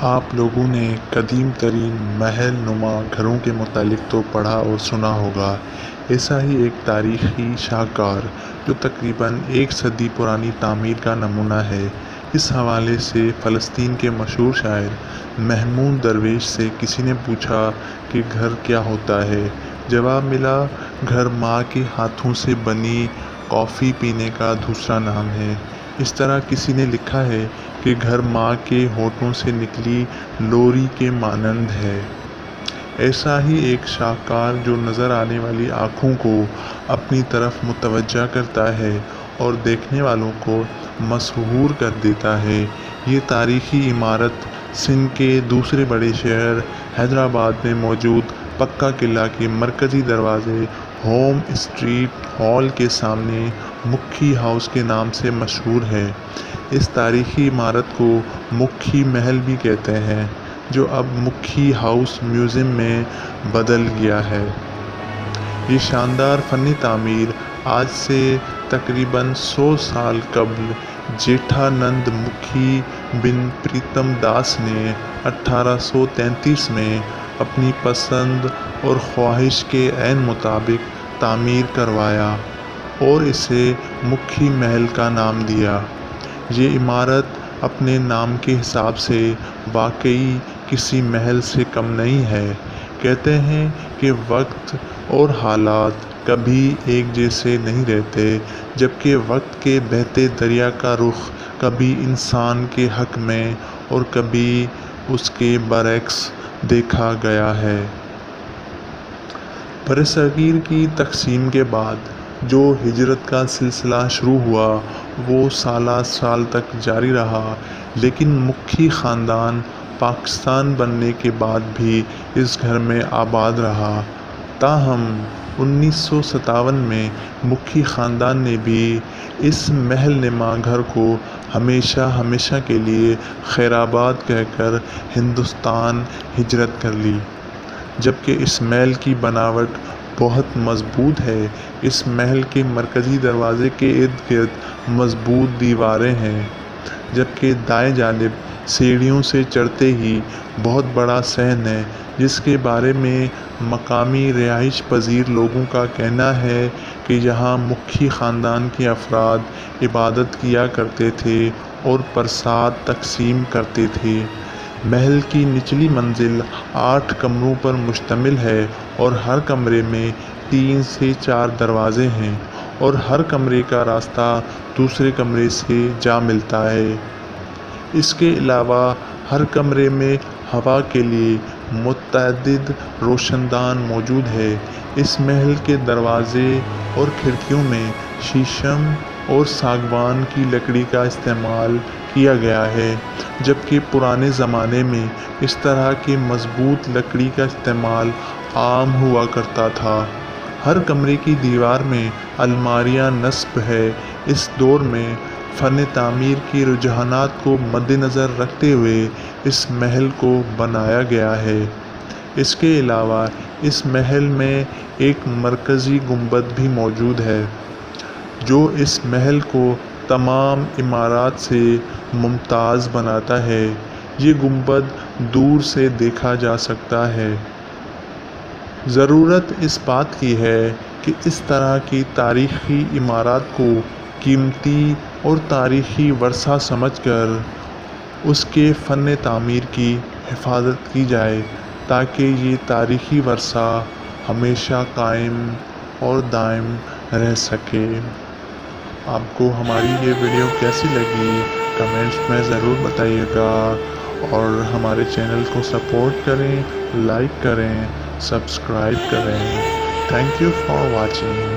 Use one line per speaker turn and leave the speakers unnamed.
آپ لوگوں نے قدیم ترین محل نما گھروں کے متعلق تو پڑھا اور سنا ہوگا۔ ایسا ہی ایک تاریخی شاہکار جو تقریباً 1 صدی پرانی تعمیر کا نمونہ ہے۔ اس حوالے سے فلسطین کے مشہور شاعر محمود درویش سے کسی نے پوچھا کہ گھر کیا ہوتا ہے؟ جواب ملا، گھر ماں کے ہاتھوں سے بنی کافی پینے کا دوسرا نام ہے۔ اس طرح کسی نے لکھا ہے کہ گھر ماں کے ہونٹوں سے نکلی لوری کے مانند ہے۔ ایسا ہی ایک شاہکار جو نظر آنے والی آنکھوں کو اپنی طرف متوجہ کرتا ہے اور دیکھنے والوں کو مسحور کر دیتا ہے۔ یہ تاریخی عمارت سندھ کے دوسرے بڑے شہر حیدرآباد میں موجود پکا قلعہ کے مرکزی دروازے ہوم اسٹریٹ ہال کے سامنے مکھی ہاؤس کے نام سے مشہور ہے۔ اس تاریخی عمارت کو مکھی محل بھی کہتے ہیں، جو اب مکھی ہاؤس میوزیم میں بدل گیا ہے۔ یہ شاندار فنی تعمیر آج سے تقریباً 100 سال قبل جیٹھانند مکھی بن پریتم داس نے 1833 میں اپنی پسند اور خواہش کے عین مطابق تعمیر کروایا اور اسے مکھی محل کا نام دیا۔ یہ عمارت اپنے نام کے حساب سے واقعی کسی محل سے کم نہیں ہے۔ کہتے ہیں کہ وقت اور حالات کبھی ایک جیسے نہیں رہتے، جبکہ وقت کے بہتے دریا کا رخ کبھی انسان کے حق میں اور کبھی اس کے برعکس دیکھا گیا ہے۔ برصغیر کی تقسیم کے بعد جو ہجرت کا سلسلہ شروع ہوا وہ سالہ سال تک جاری رہا، لیکن مکھی خاندان پاکستان بننے کے بعد بھی اس گھر میں آباد رہا۔ تاہم 1957 میں مکھی خاندان نے بھی اس محل نما گھر کو ہمیشہ ہمیشہ کے لیے خیرآباد کہہ کر ہندوستان ہجرت کر لی۔ جبکہ اس محل کی بناوٹ بہت مضبوط ہے۔ اس محل کے مرکزی دروازے کے ارد گرد مضبوط دیواریں ہیں، جبکہ دائیں جانب سیڑھیوں سے چڑھتے ہی بہت بڑا صحن ہے، جس کے بارے میں مقامی رہائش پذیر لوگوں کا کہنا ہے کہ یہاں مکھی خاندان کے افراد عبادت کیا کرتے تھے اور پرساد تقسیم کرتے تھے۔ محل کی نچلی منزل 8 کمروں پر مشتمل ہے اور ہر کمرے میں 3 سے 4 دروازے ہیں اور ہر کمرے کا راستہ دوسرے کمرے سے جا ملتا ہے۔ اس کے علاوہ ہر کمرے میں ہوا کے لیے متعدد روشن دان موجود ہے۔ اس محل کے دروازے اور کھڑکیوں میں شیشم اور ساگوان کی لکڑی کا استعمال کیا گیا ہے، جبکہ پرانے زمانے میں اس طرح کی مضبوط لکڑی کا استعمال عام ہوا کرتا تھا۔ ہر کمرے کی دیوار میں الماریاں نصب ہیں۔ اس دور میں فن تعمیر کے رجحانات کو مدنظر رکھتے ہوئے اس محل کو بنایا گیا ہے۔ اس کے علاوہ اس محل میں ایک مرکزی گنبد بھی موجود ہے، جو اس محل کو تمام عمارات سے ممتاز بناتا ہے۔ یہ گنبد دور سے دیکھا جا سکتا ہے۔ ضرورت اس بات کی ہے کہ اس طرح کی تاریخی عمارات کو قیمتی اور تاریخی ورثہ سمجھ کر اس کے فن تعمیر کی حفاظت کی جائے، تاکہ یہ تاریخی ورثہ ہمیشہ قائم اور دائم رہ سکے۔ آپ کو ہماری یہ ویڈیو کیسی لگی کمنٹس میں ضرور بتائیے گا، اور ہمارے چینل کو سپورٹ کریں، لائک کریں، سبسکرائب کریں۔ Thank you for watching.